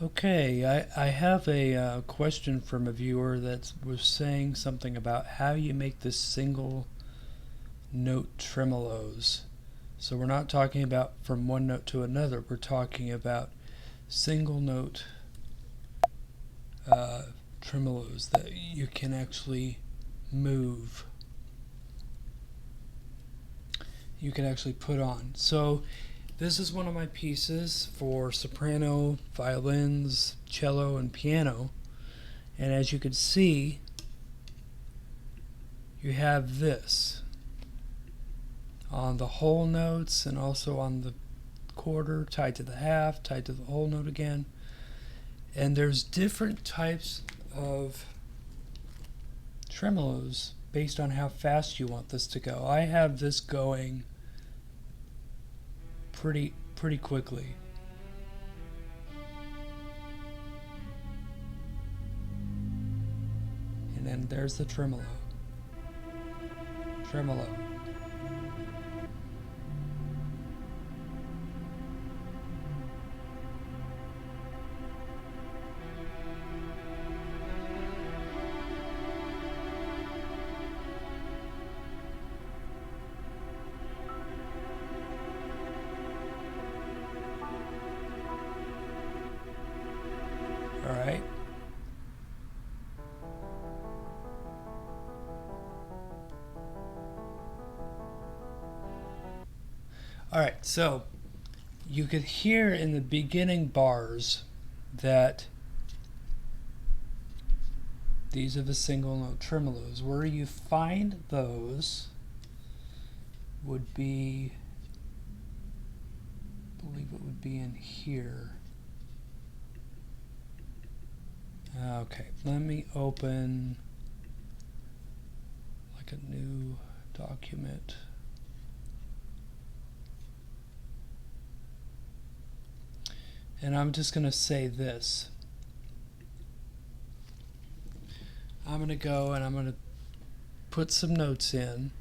Okay, I have a question from a viewer that was saying something about how you make this single note tremolos. So we're not talking about from one note to another, we're talking about single note tremolos that you can actually move. You can actually put on. So this is one of my pieces for soprano, violins, cello, and piano. And as you can see, you have this on the whole notes and also on the quarter, tied to the half, tied to the whole note again. And there's different types of tremolos based on how fast you want this to go. I have this going pretty quickly. And then there's the tremolo. Tremolo. All right. All right, so you could hear in the beginning bars that these are the single note tremolos. Where you find those would be, I believe it would be in here. Okay, let me open like a new document. And I'm just going to say this. I'm going to go and I'm going to put some notes in.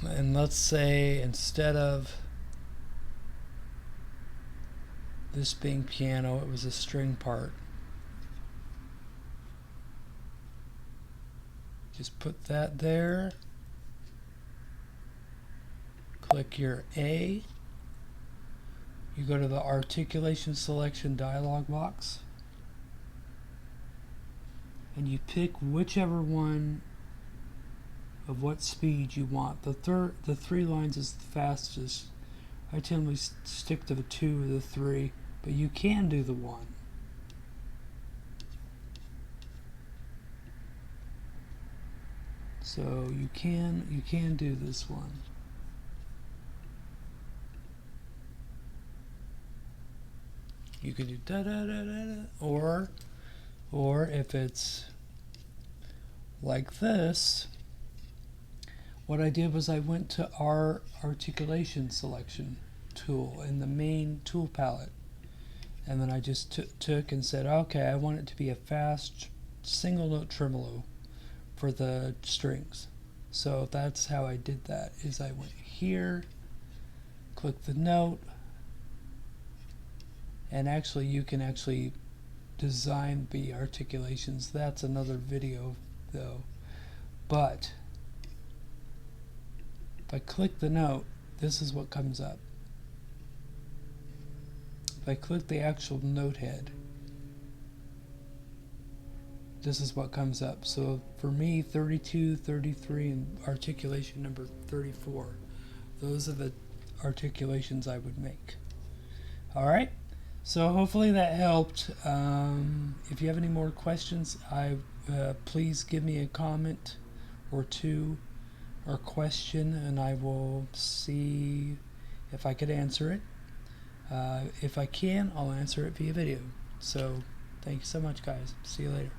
And let's say instead of this being piano, it was a string part. Just put that there. Click your A. You go to the articulation selection dialog box. And you pick whichever one of what speed you want. The 3 lines is the fastest. I tend to stick to the 2 or the 3, but you can do the 1. So you can do this one. You can do da da da da da, or if it's like this, what I did was I went to our articulation selection tool in the main tool palette, and then I just took and said, okay, I want it to be a fast single note tremolo for the strings. So that's how I did that, is I went here, click the note, and actually you can actually design the articulations. That's another video though. But if I click the note, this is what comes up. If I click the actual note head, this is what comes up. So for me, 32, 33, and articulation number 34, those are the articulations I would make. All right, so hopefully that helped. If you have any more questions, please give me a comment or two or question, and I will see if I could answer it. If I can, I'll answer it via video. So thank you so much, guys. See you later.